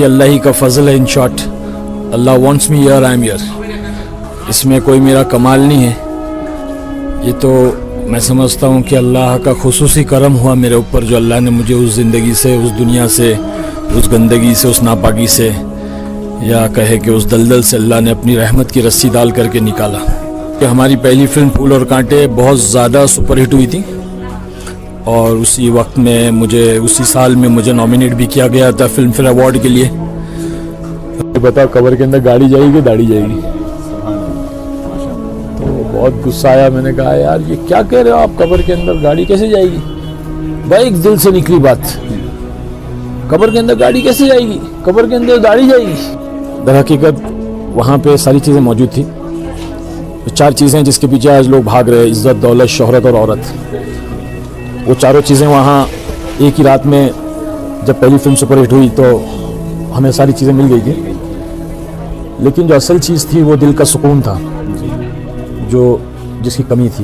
یہ اللہ ہی کا فضل ہے. In short Allah wants me here I am here. اس میں کوئی میرا کمال نہیں ہے. یہ تو میں سمجھتا ہوں کہ اللہ کا خصوصی کرم ہوا میرے اوپر, جو اللہ نے مجھے اس زندگی سے, اس دنیا سے, اس گندگی سے, اس ناپاکی سے, یا کہے کہ اس دلدل سے اللہ نے اپنی رحمت کی رسی ڈال کر کے نکالا. کہ ہماری پہلی فلم پھول اور کانٹے بہت زیادہ سپر ہٹ ہوئی تھی, اور اسی وقت میں اسی سال میں مجھے نامینیٹ بھی کیا گیا تھا فلم فیئر ایوارڈ کے لیے. بتا قبر کے اندر گاڑی جائے گی داڑھی جائے گی. تو بہت غصہ آیا. میں نے کہا یار یہ کیا کہہ رہے ہو آپ, قبر کے اندر گاڑی کیسے جائے گی؟ بھائی ایک دل سے نکلی بات, قبر کے اندر گاڑی کیسے جائے گی, قبر کے اندر داڑھی جائے گی. در حقیقت وہاں پہ ساری چیزیں موجود تھیں. 4 چیزیں جس کے پیچھے آج لوگ بھاگ رہے, عزت, دولت, شہرت اور عورت. وہ چاروں چیزیں وہاں ایک ہی رات میں جب پہلی فلم سپر ہٹ ہوئی تو ہمیں ساری چیزیں مل گئی تھی. لیکن جو اصل چیز تھی وہ دل کا سکون تھا, جس کی کمی تھی.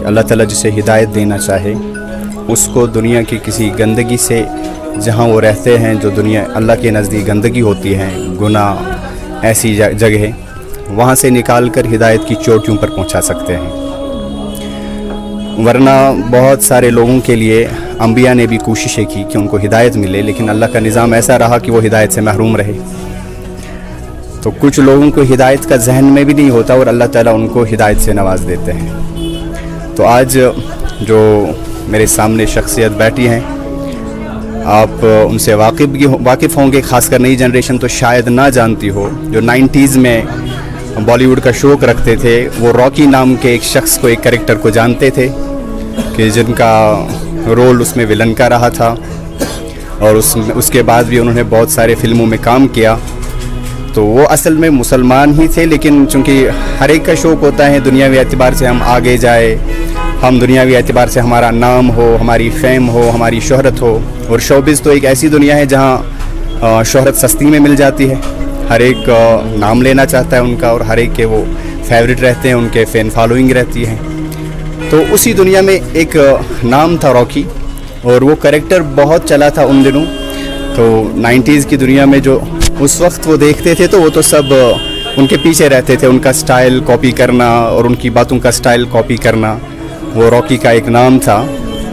اللہ تعالیٰ جسے ہدایت دینا چاہے اس کو دنیا کی کسی گندگی سے, جہاں وہ رہتے ہیں جو دنیا اللہ کے نزدیک گندگی ہوتی ہے, گناہ ایسی جگہ, وہاں سے نکال کر ہدایت کی چوٹیوں پر پہنچا سکتے ہیں. ورنہ بہت سارے لوگوں کے لیے انبیاء نے بھی کوششیں کی کہ ان کو ہدایت ملے, لیکن اللہ کا نظام ایسا رہا کہ وہ ہدایت سے محروم رہے. تو کچھ لوگوں کو ہدایت کا ذہن میں بھی نہیں ہوتا اور اللہ تعالیٰ ان کو ہدایت سے نواز دیتے ہیں. تو آج جو میرے سامنے شخصیت بیٹھی ہیں, آپ ان سے واقف ہوں گے. خاص کر نئی جنریشن تو شاید نہ جانتی ہو. جو 90s میں بالی ووڈ کا شوق رکھتے تھے, وہ راکی نام کے ایک شخص کو, ایک کریکٹر کو جانتے تھے کہ جن کا رول اس میں ولن کا رہا تھا, اور اس کے بعد بھی انہوں نے بہت سارے فلموں میں کام کیا. تو وہ اصل میں مسلمان ہی تھے, لیکن چونکہ ہر ایک کا شوق ہوتا ہے دنیاوی اعتبار سے ہم آگے جائے, ہم دنیاوی اعتبار سے ہمارا نام ہو, ہماری فیم ہو, ہماری شہرت ہو. اور شوبز تو ایک ایسی دنیا ہے جہاں شہرت سستی میں مل جاتی ہے. ہر ایک نام لینا چاہتا ہے ان کا, اور ہر ایک کے وہ فیوریٹ رہتے ہیں, ان کے فین فالوئنگ رہتی ہے. تو اسی دنیا میں ایک نام تھا راکی, اور وہ کریکٹر بہت چلا تھا ان دنوں. تو 90s کی دنیا میں جو اس وقت وہ دیکھتے تھے تو وہ تو سب ان کے پیچھے رہتے تھے, ان کا سٹائل کاپی کرنا اور ان کی باتوں کا سٹائل کاپی کرنا. وہ راکی کا ایک نام تھا.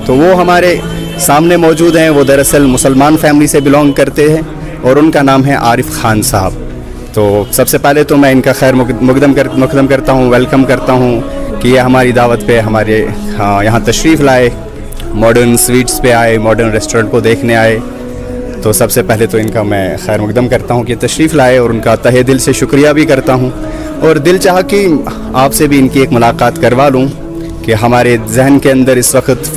تو وہ ہمارے سامنے موجود ہیں. وہ دراصل مسلمان فیملی سے بلونگ کرتے ہیں, اور ان کا نام ہے عارف خان صاحب. تو سب سے پہلے تو میں ان کا خیر مقدم کرتا ہوں, ویلکم کرتا ہوں کہ یہ ہماری دعوت پہ ہمارے یہاں تشریف لائے, ماڈرن سویٹس پہ آئے, ماڈرن ریسٹورنٹ کو دیکھنے آئے. تو سب سے پہلے تو ان کا میں خیر مقدم کرتا ہوں کہ تشریف لائے, اور ان کا تہہ دل سے شکریہ بھی کرتا ہوں. اور دل چاہا کہ آپ سے بھی ان کی ایک ملاقات کروا لوں کہ ہمارے ذہن کے اندر اس وقت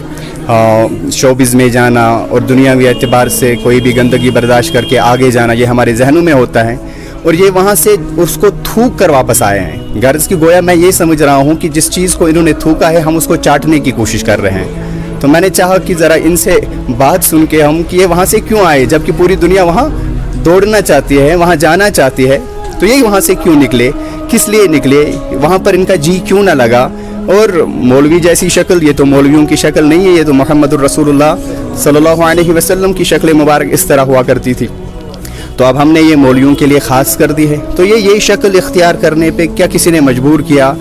شوبز میں جانا اور دنیاوی اعتبار سے کوئی بھی گندگی برداشت کر کے آگے جانا, یہ ہمارے ذہنوں میں ہوتا ہے, اور یہ وہاں سے اس کو تھوک کر واپس آئے ہیں. غرض کی گویا میں یہ سمجھ رہا ہوں کہ جس چیز کو انہوں نے تھوکا ہے ہم اس کو چاٹنے کی کوشش کر رہے ہیں. تو میں نے چاہا کہ ذرا ان سے بات سن کے ہم کہ یہ وہاں سے کیوں آئے, جبکہ پوری دنیا وہاں دوڑنا چاہتی ہے, وہاں جانا چاہتی ہے. تو یہ وہاں سے کیوں نکلے, کس لیے نکلے, وہاں پر ان کا جی کیوں نہ لگا. اور مولوی جیسی شکل, یہ تو مولویوں کی شکل نہیں ہے, یہ تو محمد الرسول اللہ صلی اللہ علیہ وسلم کی شکل مبارک اس طرح ہوا کرتی تھی. تو اب ہم نے یہ مولویوں کے لیے خاص کر دی ہے. تو یہ شکل اختیار کرنے پہ کیا کسی نے مجبور کیا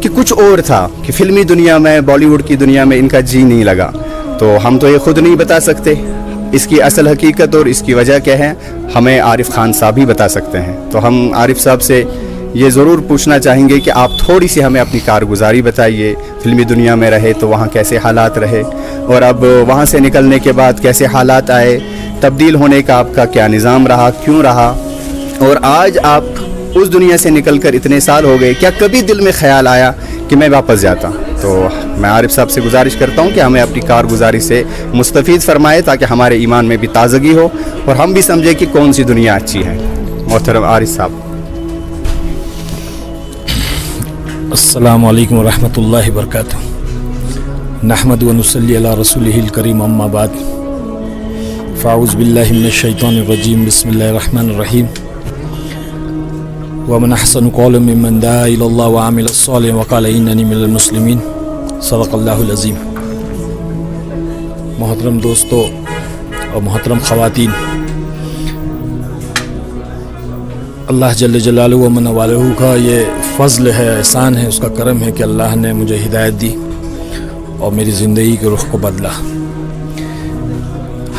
کہ کچھ اور تھا کہ فلمی دنیا میں, بالی ووڈ کی دنیا میں ان کا جی نہیں لگا. تو ہم تو یہ خود نہیں بتا سکتے اس کی اصل حقیقت اور اس کی وجہ کیا ہے, ہمیں عارف خان صاحب ہی بتا سکتے ہیں. تو ہم عارف صاحب سے یہ ضرور پوچھنا چاہیں گے کہ آپ تھوڑی سی ہمیں اپنی کارگزاری بتائیے. فلمی دنیا میں رہے تو وہاں کیسے حالات رہے, اور اب وہاں سے نکلنے کے بعد کیسے حالات آئے, تبدیل ہونے کا آپ کا کیا نظام رہا, کیوں رہا, اور آج آپ اس دنیا سے نکل کر اتنے سال ہو گئے, کیا کبھی دل میں خیال آیا کہ میں واپس جاتا؟ تو میں عارف صاحب سے گزارش کرتا ہوں کہ ہمیں اپنی کارگزاری سے مستفید فرمائے تاکہ ہمارے ایمان میں بھی تازگی ہو اور ہم بھی سمجھیں کہ کون سی دنیا اچھی ہے. محترم عارف صاحب. السلام علیکم ورحمۃ اللہ وبرکاتہ. نحمد و نصلی علی رسولہ الکریم, اما بعد, فاعوذ باللہ من الشیطان الرجیم, بسم اللہ الرحمن الرحیم. ومن أحسن قولا ممن دعا إلى الله وعمل الصالح وقال إنني من المسلمين صدق اللہ العظیم. محترم دوستو اور محترم خواتین، اللہ جل جلالہ و من والہ کا یہ فضل ہے، احسان ہے، اس کا کرم ہے کہ اللہ نے مجھے ہدایت دی اور میری زندگی کے رخ کو بدلا.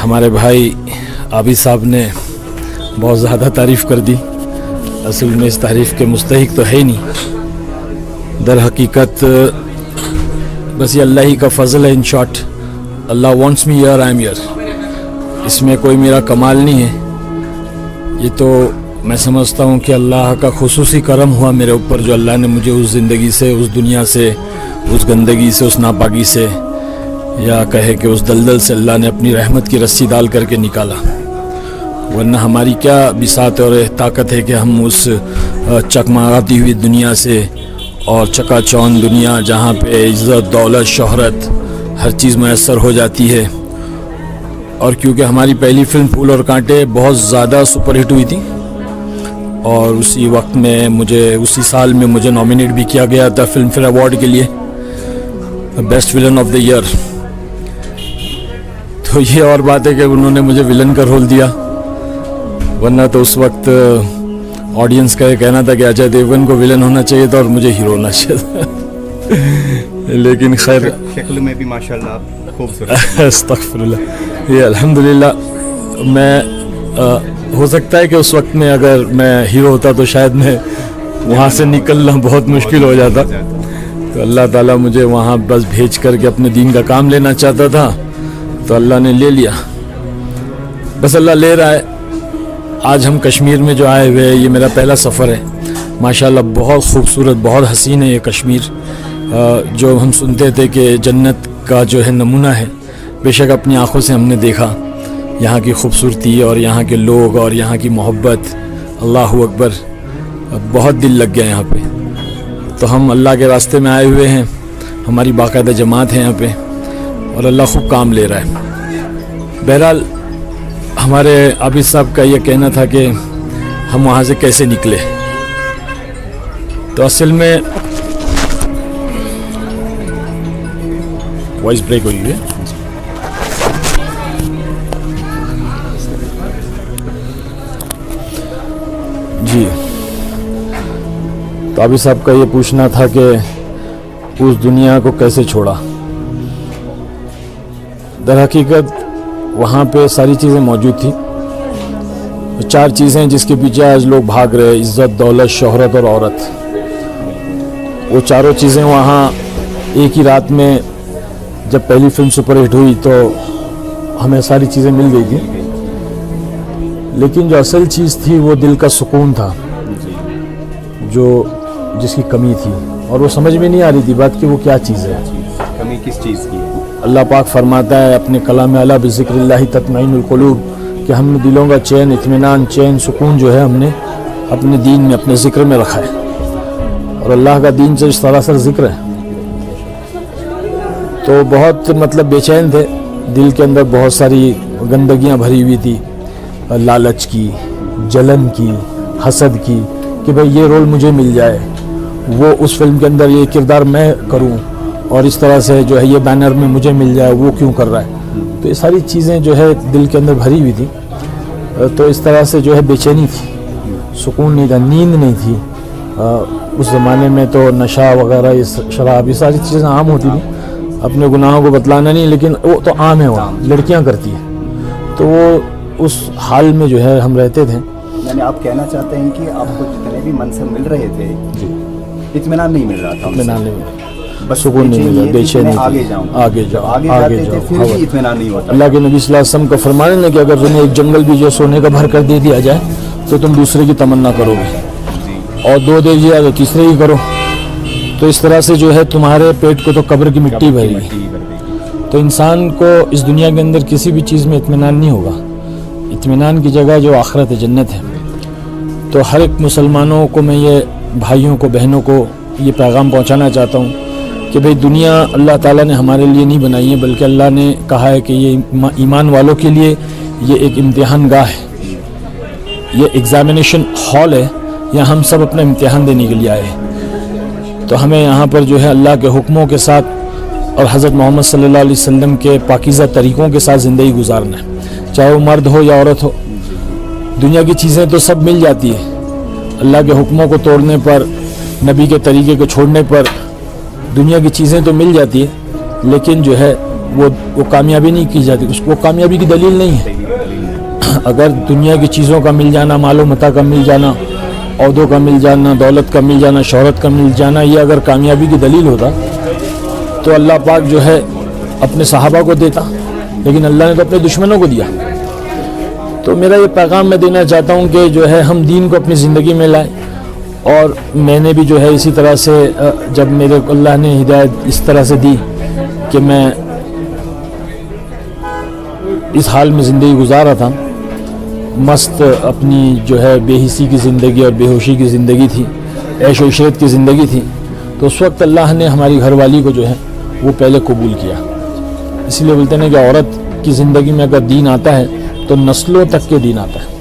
ہمارے بھائی عابد صاحب نے بہت زیادہ تعریف کر دی. اصل میں اس تعریف کے مستحق تو ہے ہی نہیں. در حقیقت بس یہ اللہ ہی کا فضل ہے. In short Allah wants me here I am here. اس میں کوئی میرا کمال نہیں ہے. یہ تو میں سمجھتا ہوں کہ اللہ کا خصوصی کرم ہوا میرے اوپر، جو اللہ نے مجھے اس زندگی سے، اس دنیا سے، اس گندگی سے، اس ناپاکی سے، یا کہے کہ اس دلدل سے اللہ نے اپنی رحمت کی رسی ڈال کر کے نکالا. ورنہ ہماری کیا بساط اور طاقت ہے کہ ہم اس چکماتی ہوئی دنیا سے اور چکا چوند دنیا جہاں پہ عزت، دولت، شہرت ہر چیز میسر ہو جاتی ہے. اور کیونکہ ہماری پہلی فلم پھول اور کانٹے بہت زیادہ سپر ہٹ ہوئی تھی، اور اسی وقت میں اسی سال میں مجھے نامینیٹ بھی کیا گیا تھا فلم فیئر ایوارڈ کے لیے best villain of the year. تو یہ اور بات ہے کہ انہوں نے مجھے ولن کا رول دیا، ورنہ تو اس وقت آڈینس کا یہ کہنا تھا کہ اجے دیوگن کو ولن ہونا چاہیے تھا اور مجھے ہیرو ہونا چاہیے تھا. لیکن خیر، شکل میں بھی ماشاءاللہ آپ خوبصورت. استغفر اللہ. یہ الحمدللہ میں ہو سکتا ہے کہ اس وقت میں اگر میں ہیرو ہوتا تو شاید میں وہاں سے نکلنا بہت مشکل ہو جاتا. تو اللہ تعالیٰ مجھے وہاں بس بھیج کر کے اپنے دین کا کام لینا چاہتا تھا، تو اللہ نے لے لیا. بس اللہ لے رہا ہے. آج ہم کشمیر میں جو آئے ہوئے ہیں، یہ میرا پہلا سفر ہے. ماشاءاللہ بہت خوبصورت، بہت حسین ہے یہ کشمیر. جو ہم سنتے تھے کہ جنت کا جو ہے نمونہ ہے، بے شک اپنی آنکھوں سے ہم نے دیکھا یہاں کی خوبصورتی اور یہاں کے لوگ اور یہاں کی محبت. اللہ اکبر، بہت دل لگ گیا یہاں پہ. تو ہم اللہ کے راستے میں آئے ہوئے ہیں. ہماری باقاعدہ جماعت ہے یہاں پہ، اور اللہ خوب کام لے رہا ہے. بہرحال ہمارے عابد صاحب کا یہ کہنا تھا کہ ہم وہاں سے کیسے نکلے. تو اصل میں وائس بریک ہوئی ہے. جی، تو عابد صاحب کا یہ پوچھنا تھا کہ اس دنیا کو کیسے چھوڑا. در حقیقت وہاں پہ ساری چیزیں موجود تھیں. 4 چیزیں جس کے پیچھے آج لوگ بھاگ رہے: عزت، دولت، شہرت اور عورت. وہ چاروں چیزیں وہاں ایک ہی رات میں، جب پہلی فلم سپر ہٹ ہوئی تو ہمیں ساری چیزیں مل گئی تھیں. لیکن جو اصل چیز تھی وہ دل کا سکون تھا، جس کی کمی تھی، اور وہ سمجھ میں نہیں آ رہی تھی بات کہ وہ کیا چیز ہے. کمی کس چیز کی ہے؟ اللہ پاک فرماتا ہے اپنے کلام اعلیٰ بذکر اللہ تطمئن القلوب کہ ہم نے دلوں کا چین، اطمینان، چین، سکون جو ہے ہم نے اپنے دین میں، اپنے ذکر میں رکھا ہے. اور اللہ کا دین سے سراسر ذکر ہے. تو بہت بے چین تھے. دل کے اندر بہت ساری گندگیاں بھری ہوئی تھی، لالچ کی، جلن کی، حسد کی، کہ بھئی یہ رول مجھے مل جائے، وہ اس فلم کے اندر یہ کردار میں کروں، اور اس طرح سے جو ہے یہ بینر میں مجھے مل جائے، وہ کیوں کر رہا ہے. تو یہ ساری چیزیں جو ہے دل کے اندر بھری ہوئی تھی. تو اس طرح سے جو ہے بے چینی تھی، سکون نہیں تھا، نیند نہیں تھی. اس زمانے میں تو نشہ وغیرہ، یہ شراب، یہ ساری چیزیں عام ہوتی تھیں. اپنے گناہوں کو بتلانا نہیں، لیکن وہ تو عام ہے، وہاں لڑکیاں کرتی ہیں. تو وہ اس حال میں جو ہے ہم رہتے تھے. یعنی آپ کہنا چاہتے ہیں کہ آپ کو جتنے بھی منصب مل رہے تھے، جی، اطمینان نہیں مل رہا تھا. اطمینان نہیں مل رہا، بس سکون نہیں مل رہا، بے چینی. آگے جاؤ. پھر بھی اطمینان نہیں ہوتا. اللہ کے نبی صلی اللہ علیہ وسلم کا فرمان ہے کہ اگر تمہیں ایک جنگل بھی جو سونے کا بھر کر دے دیا جائے تو تم دوسرے کی تمنا کرو گے، اور 2 دے دیا تو تیسرے کی کرو. تو اس طرح سے جو ہے تمہارے پیٹ کو تو قبر کی مٹی بھری گی. تو انسان کو اس دنیا کے اندر کسی بھی چیز میں اطمینان نہیں ہوگا. اطمینان کی جگہ جو آخرت ہے، جنت ہے. تو ہر ایک مسلمانوں کو میں یہ بھائیوں کو، بہنوں کو یہ پیغام پہنچانا چاہتا ہوں کہ بھئی دنیا اللہ تعالیٰ نے ہمارے لیے نہیں بنائی ہے، بلکہ اللہ نے کہا ہے کہ یہ ایمان والوں کے لیے یہ ایک امتحان گاہ ہے، یہ ایگزامینیشن ہال ہے یا ہم سب اپنا امتحان دینے کے لیے آئے ہیں. تو ہمیں یہاں پر جو ہے اللہ کے حکموں کے ساتھ اور حضرت محمد صلی اللہ علیہ وسلم کے پاکیزہ طریقوں کے ساتھ زندگی گزارنا ہے. چاہے وہ مرد ہو یا عورت ہو. دنیا کی چیزیں تو سب مل جاتی ہیں, اللہ کے حکموں کو توڑنے پر, نبی کے طریقے کو چھوڑنے پر دنیا کی چیزیں تو مل جاتی ہیں, لیکن جو ہے وہ کامیابی نہیں کی جاتی, اس کو کامیابی کی دلیل نہیں ہے. اگر دنیا کی چیزوں کا مل جانا, مال و متاع کا مل جانا, عہدوں کا مل جانا, دولت کا مل جانا, شہرت کا مل جانا, یہ اگر کامیابی کی دلیل ہوتا تو اللہ پاک جو ہے اپنے صحابہ کو دیتا, لیکن اللہ نے تو اپنے دشمنوں کو دیا. تو میرا یہ پیغام میں دینا چاہتا ہوں کہ جو ہے ہم دین کو اپنی زندگی میں لائیں. اور میں نے بھی جو ہے اسی طرح سے جب میرے کو اللہ نے ہدایت اس طرح سے دی کہ میں اس حال میں زندگی گزارا تھا, مست اپنی جو ہے بے حسی کی زندگی اور بے ہوشی کی زندگی تھی, عیش و عشرت کی زندگی تھی, تو اس وقت اللہ نے ہماری گھر والی کو جو ہے وہ پہلے قبول کیا. اس لیے بولتے ہیں کہ عورت کی زندگی میں اگر دین آتا ہے تو نسلوں تک کے دین آتا ہے.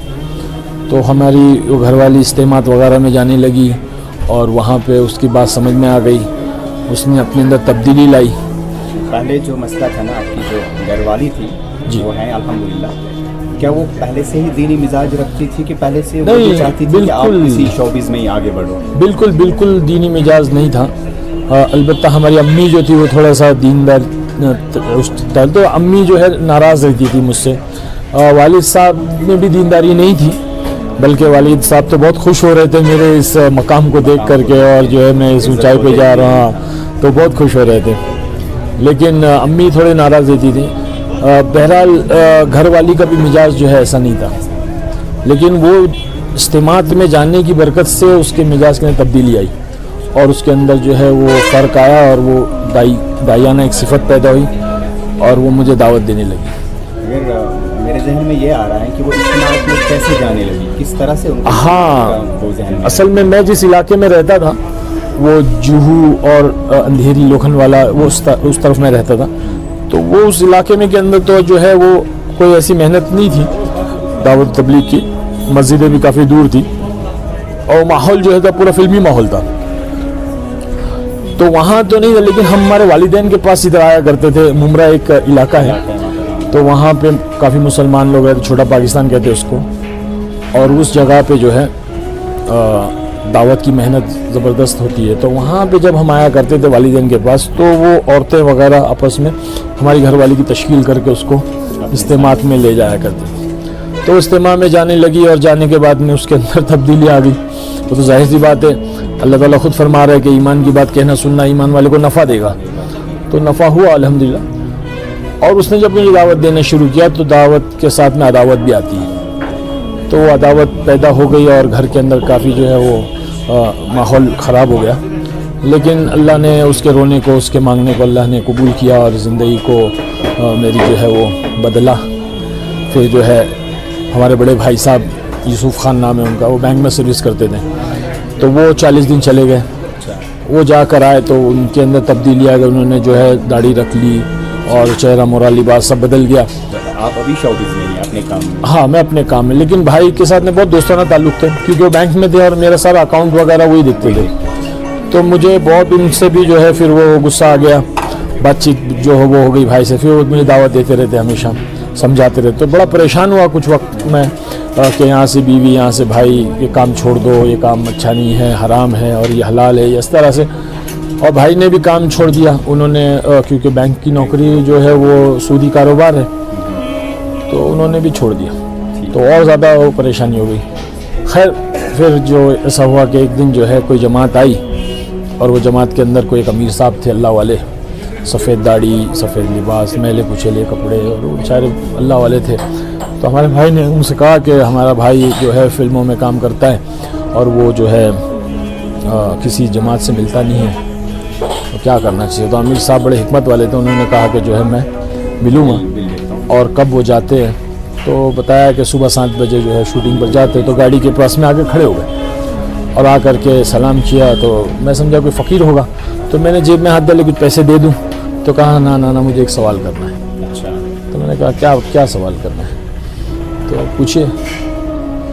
تو ہماری وہ گھر والی اجتماعات وغیرہ میں جانے لگی اور وہاں پہ اس کی بات سمجھ میں آ گئی, اس نے اپنے اندر تبدیلی لائی. پہلے جو مسئلہ تھا نا, آپ کی جو گھر والی تھی جی, وہ ہیں الحمدللہ, کیا وہ پہلے سے ہی دینی مزاج رکھتی تھی کہ پہلے سے وہ نہیں, چاہتی تھی کہ آپ اسی شعبہ میں ہی آگے بڑھو؟ بالکل دینی مزاج نہیں تھا. البتہ ہماری امی جو تھی وہ تھوڑا سا دیندار, تو امی جو ہے ناراض رہتی تھی مجھ سے. والد صاحب میں بھی دینداری نہیں تھی, بلکہ والد صاحب تو بہت خوش ہو رہے تھے میرے اس مقام کو دیکھ کر کے, اور جو ہے میں اس اونچائی پہ جا رہا ہوں تو بہت خوش ہو رہے تھے, لیکن امی تھوڑے ناراض رہتی تھی. بہرحال گھر والی کا بھی مزاج جو ہے ایسا نہیں تھا, لیکن وہ اجتماعات میں جاننے کی برکت سے اس کے مزاج کے اندر تبدیلی آئی اور اس کے اندر جو ہے وہ فرق آیا اور وہ دائیانہ ایک صفت پیدا ہوئی اور وہ مجھے دعوت دینے لگی. میرے ذہن میں یہ آ رہا ہے کہ وہ اجتماعات میں کیسے جانے لگی, کس طرح سے ان کو وہ ذہن میں؟ اصل میں جس علاقے میں رہتا تھا وہ جوہو اور اندھیری لوکھن والا وہ اس طرف میں رہتا تھا, تو وہ اس علاقے میں کے اندر تو جو ہے وہ کوئی ایسی محنت نہیں تھی دعوت تبلیغ کی, مسجدیں بھی کافی دور تھی اور ماحول جو ہے پورا فلمی ماحول تھا. تو وہاں تو نہیں تھا, لیکن ہم ہمارے والدین کے پاس ادھر آیا کرتے تھے. ممرہ ایک علاقہ ہے, تو وہاں پہ کافی مسلمان لوگ رہتے, چھوٹا پاکستان کہتے ہیں اس کو, اور اس جگہ پہ جو ہے دعوت کی محنت زبردست ہوتی ہے. تو وہاں پہ جب ہم آیا کرتے تھے والدین کے پاس, تو وہ عورتیں وغیرہ آپس میں ہماری گھر والی کی تشکیل کر کے اس کو اجتماعات میں لے جایا کرتے تھے. تو اجتماع میں جانے لگی اور جانے کے بعد میں اس کے اندر تبدیلی آ گئی. وہ تو ظاہر سی بات ہے, اللہ تعالیٰ خود فرما رہا ہے کہ ایمان کی بات کہنا سننا ایمان والے کو نفع دے گا, تو نفع ہوا الحمدللہ. اور اس نے جب مجھے دعوت دینا شروع کیا تو دعوت کے ساتھ میں عداوت بھی آتی ہے, تو وہ عداوت پیدا ہو گئی اور گھر کے اندر کافی جو ہے وہ ماحول خراب ہو گیا. لیکن اللہ نے اس کے رونے کو, اس کے مانگنے کو اللہ نے قبول کیا اور زندگی کو میری جو ہے وہ بدلا. پھر جو ہے ہمارے بڑے بھائی صاحب یوسف خان نام ہے ان کا, وہ بینک میں سروس کرتے تھے, تو وہ 40 دن چلے گئے. وہ جا کر آئے تو ان کے اندر تبدیلی آ گئی, انہوں نے جو ہے داڑھی رکھ لی اور چہرہ مورا لباس سب بدل گیا. آپ ابھی شوبز میں ہیں اپنے کام میں؟ ہاں میں اپنے کام میں, لیکن بھائی کے ساتھ میں بہت دوستانہ تعلق تھے کیونکہ وہ بینک میں تھے اور میرا سارا اکاؤنٹ وغیرہ وہی دیکھتے تھے. تو مجھے بہت ان سے بھی جو ہے پھر وہ غصہ آ گیا, بات چیت جو وہ ہو گئی بھائی سے. پھر وہ مجھے دعوت دیتے رہتے, ہمیشہ سمجھاتے رہتے. تو بڑا پریشان ہوا کچھ وقت میں کہ یہاں سے بیوی, یہاں سے بھائی, یہ کام چھوڑ دو, یہ کام اچھا نہیں ہے, حرام ہے اور یہ حلال ہے, اس طرح سے. اور بھائی نے بھی کام چھوڑ دیا, انہوں نے کیونکہ بینک کی نوکری جو ہے وہ سودی کاروبار ہے, تو انہوں نے بھی چھوڑ دیا. تو اور زیادہ وہ پریشانی ہو گئی. خیر پھر جو ایسا ہوا کہ ایک دن جو ہے کوئی جماعت آئی, اور وہ جماعت کے اندر کوئی ایک امیر صاحب تھے اللہ والے, سفید داڑھی, سفید لباس, میلے کچیلے کپڑے, اور وہ بیچارے اللہ والے تھے. تو ہمارے بھائی نے ان سے کہا کہ ہمارا بھائی جو ہے فلموں میں کام کرتا ہے اور وہ جو ہے کسی جماعت سے ملتا نہیں ہے, تو کیا کرنا چاہیے. تو امیر صاحب بڑے حکمت والے تھے, انہوں نے کہا کہ جو ہے میں ملوں گا. اور کب وہ جاتے ہیں تو بتایا کہ صبح 7 بجے جو ہے شوٹنگ پر جاتے, تو گاڑی کے پاس میں آ کے کھڑے ہو گئے اور آ کر کے سلام کیا. تو میں سمجھا کوئی فقیر ہوگا, تو میں نے جیب میں ہاتھ ڈالے کچھ پیسے دے دوں. تو کہا نا مجھے ایک سوال کرنا ہے. تو میں نے کہا کیا سوال کرنا ہے, تو پوچھے.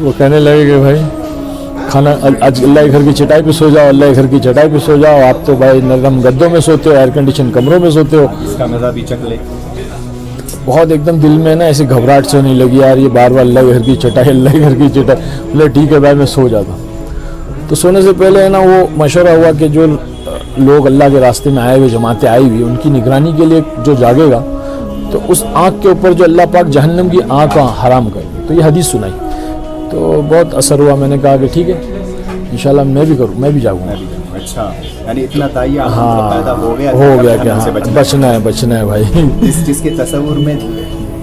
وہ کہنے لگے کہ بھائی کھانا آج اللہ کے گھر کی چٹائی پہ سو جاؤ، اللہ کے گھر کی چٹائی پہ سو جاؤ، آپ تو بھائی نرم گدوں میں سوتے ہو، ایئر کنڈیشن کمروں میں سوتے ہو. اس کا مزہ بھی چکھ لے. بہت ایک دم دل میں نا ایسی گھبراہٹ سے ہونے لگی یار یہ بار بار اللہ کے گھر کی چٹائی، اللہ کے گھر کی چٹائی. بولے ٹھیک ہے بھائی میں سو جاتا ہوں. تو سونے سے پہلے ہے نا وہ مشورہ ہوا کہ جو لوگ اللہ کے راستے میں آئے ہوئے، جماعتیں آئی ہوئی، ان کی نگرانی کے لیے جو جاگے گا تو اس آنکھ کے اوپر جو اللہ پاک جہنم کی آنکھ حرام کر دے. تو یہ حدیث سنائی تو بہت اثر ہوا. میں نے کہا کہ ٹھیک ہے انشاءاللہ میں بھی کروں، میں بھی جاگوں گا. اچھا یعنی اتنا تعیہ ہاں پیدا ہو گیا کہ ہاں بچنا ہے بھائی. جس کے تصور میں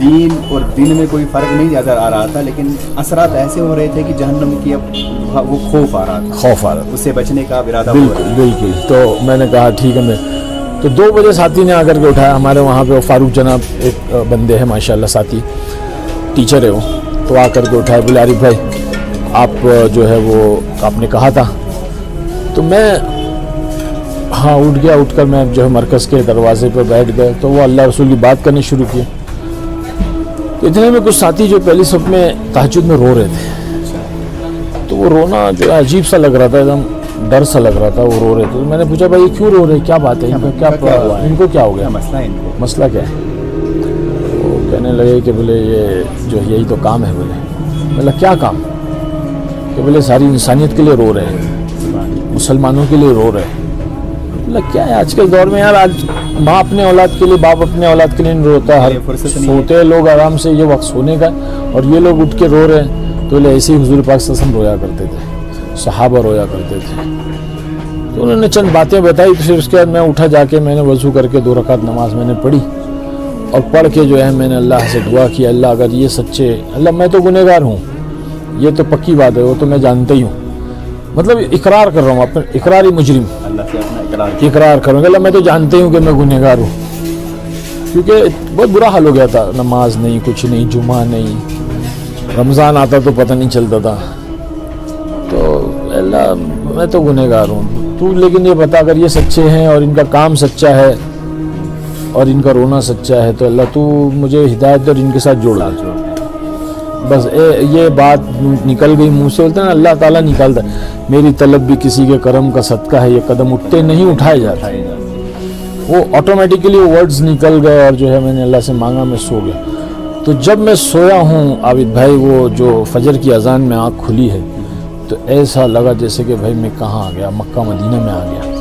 دین اور دن میں کوئی فرق نہیں نظر آ رہا تھا، لیکن اثرات ایسے ہو رہے تھے کہ جہنم کی اب وہ خوف آ رہا تھا، اس سے بچنے کا ارادہ ہو رہا ہے. بالکل. تو میں نے کہا ٹھیک ہے. میں تو 2 بجے ساتھی نے آ کر کے اٹھایا. ہمارے وہاں پہ فاروق جناب ایک بندے ہیں ماشاءاللہ، ساتھی ٹیچر ہے وہ. تو آ کر کے اٹھایا، بولے عارف بھائی آپ جو ہے وہ آپ نے کہا تھا. تو میں ہاں اٹھ گیا. اٹھ کر میں جو ہے مرکز کے دروازے پہ بیٹھ گئے. تو وہ اللہ رسول کی بات کرنی شروع کی. تو اتنے میں کچھ ساتھی جو پہلی صف میں تہجد میں رو رہے تھے. تو وہ رونا جو ہے عجیب سا لگ رہا تھا، ایک دم ڈر سا لگ رہا تھا. وہ رو رہے تھے. میں نے پوچھا بھائی یہ کیوں رو رہے، کیا بات ہے، ان کو کیا ہو گیا، مسئلہ کیا ہے. وہ کہنے لگے کہ بولے یہ جو یہی تو کام ہے. بولے کیا کام، کہ بولے ساری انسانیت کے لیے رو رہے ہیں، مسلمانوں کے لیے رو رہے ہیں. کیا ہے آج کے دور میں یار، آج ماں اپنے اولاد کے لیے، باپ اپنے اولاد کے لیے نہیں روتا. ہر سوتے لوگ آرام سے، یہ وقت سونے کا، اور یہ لوگ اٹھ کے رو رہے ہیں. تو ایسے ہی حضور پاک صلی اللہ علیہ وسلم رویا کرتے تھے، صحابہ رویا کرتے تھے. تو انہوں نے چند باتیں بتائی. پھر اس کے بعد میں اٹھا، جا کے میں نے وضو کر کے 2 رکعت نماز میں نے پڑھی. اور پڑھ کے جو ہے میں نے اللہ سے دعا کی، اللہ اگر یہ سچے، اللہ میں تو گنہگار ہوں، یہ تو پکی بات ہے، وہ تو میں جانتا ہی ہوں. مطلب اقرار کر رہا ہوں، اپنا اقراری مجرم اللہ سے اپنا اقرار کروں گا. اللہ میں تو جانتے ہوں کہ میں گنہگار ہوں. کیونکہ بہت برا حال ہو گیا تھا، نماز نہیں، کچھ نہیں، جمعہ نہیں، رمضان آتا تو پتہ نہیں چلتا تھا. تو اللہ میں تو گنہگار ہوں تو، لیکن یہ بتا اگر یہ سچے ہیں اور ان کا کام سچا ہے اور ان کا رونا سچا ہے تو اللہ تو مجھے ہدایت اور ان کے ساتھ جوڑ. بس یہ بات نکل گئی منہ سے. بولتے ہیں نا اللہ تعالیٰ نکالتا ہے. میری طلب بھی کسی کے کرم کا صدقہ ہے، یہ قدم اٹھتے نہیں اٹھائے جاتے. وہ آٹومیٹیکلی ورڈز نکل گئے اور جو ہے میں نے اللہ سے مانگا، میں سو گیا. تو جب میں سویا ہوں عابد بھائی، وہ جو فجر کی اذان میں آنکھ کھلی ہے تو ایسا لگا جیسے کہ بھائی میں کہاں آ گیا، مکہ مدینہ میں آ گیا.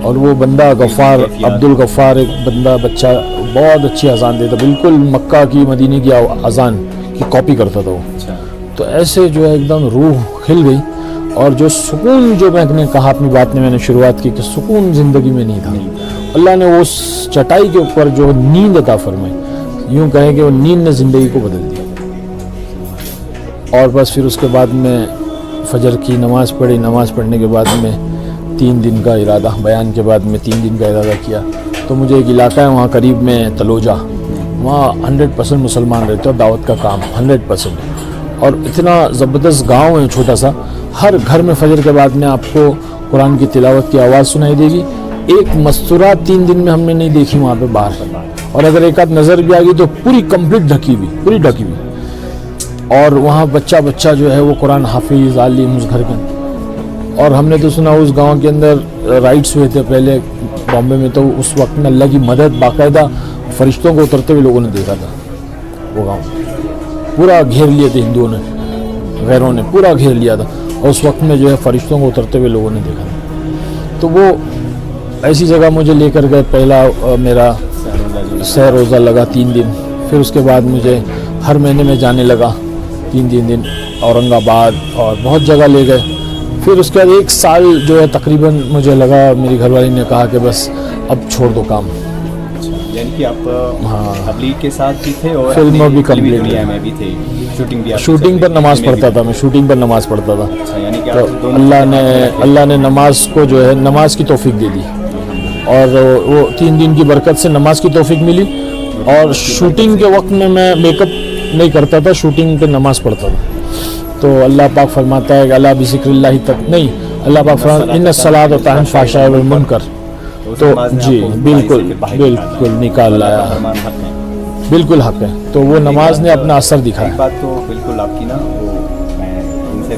اور وہ بندہ غفار، عبد الغفار، ایک بندہ بچہ بہت اچھی اذان دیتا، بالکل مکہ کی مدینہ کی اذان کی کاپی کرتا تھا وہ. تو ایسے جو ہے ایک دم روح کھل گئی. اور جو سکون جو میں نے کہا اپنی بات میں نے شروعات کی کہ سکون زندگی میں نہیں تھا، اللہ نے اس چٹائی کے اوپر جو نیند عطا فرمائی، یوں کہیں کہ وہ نیند نے زندگی کو بدل دیا. اور بس پھر اس کے بعد میں فجر کی نماز پڑھی. نماز پڑھنے کے بعد میں 3 دن کا ارادہ، بیان کے بعد میں 3 دن کا ارادہ کیا. تو مجھے ایک علاقہ ہے وہاں قریب میں تلوجہ، وہاں 100% مسلمان رہتے اور دعوت کا کام 100%. اور اتنا زبردست گاؤں ہے چھوٹا سا، ہر گھر میں فجر کے بعد میں آپ کو قرآن کی تلاوت کی آواز سنائی دے گی. ایک مستورہ 3 دن میں ہم نے نہیں دیکھی وہاں پہ باہر. اور اگر ایک آدھ نظر بھی آ گئی تو پوری کمپلیٹ ڈھکی ہوئی. اور وہاں بچہ جو ہے وہ قرآن حافظ عالم اس گھر کے. اور ہم نے تو سنا اس گاؤں کے اندر رائٹس ہوئے تھے پہلے بامبے میں، تو اس وقت میں اللہ کی مدد باقاعدہ فرشتوں کو اترتے ہوئے لوگوں نے دیکھا تھا. وہ گاؤں پورا گھیر لیے تھے ہندوؤں نے، غیروں نے پورا گھیر لیا تھا. اور اس وقت میں جو ہے فرشتوں کو اترتے ہوئے لوگوں نے دیکھا تھا. تو وہ ایسی جگہ مجھے لے کر گئے. پہلا میرا سہ روزہ لگا 3 دن. پھر اس کے بعد مجھے ہر مہینے میں جانے لگا 3 دن اورنگ آباد اور بہت جگہ لے گئے. پھر اس کے بعد 1 سال جو ہے تقریباً مجھے لگا، میری گھر والی نے کہا کہ بس اب چھوڑ دو کام. یعنی کہ آپ تبلیغ کے ساتھ بھی تھے اور فلموں بھی کمپلیٹ میں بھی تھے، شوٹنگ پر نماز پڑھتا تھا. میں شوٹنگ پر نماز پڑھتا تھا. تو اللہ نے نماز کو جو ہے نماز کی توفیق دے دی. اور وہ 3 دن کی برکت سے نماز کی توفیق ملی. اور شوٹنگ کے وقت میں میک اپ نہیں کرتا تھا، شوٹنگ پہ نماز پڑھتا تھا. تو اللہ پاک فرماتا ہے کہ اللہ بذکر اللہ تک نہیں، اللہ پاک فرماتا ہے ان الصلاۃ تنہی عن الفحشاء والمنکر. تو جی بالکل نکال لایا، بالکل حق ہے. تو وہ نماز نے اپنا اثر دکھایا. بات تو بالکل آپ کی نا، وہ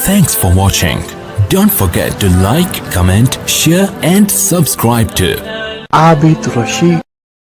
Thanks for watching. Don't forget to like, comment, share and subscribe to Abid Rashid.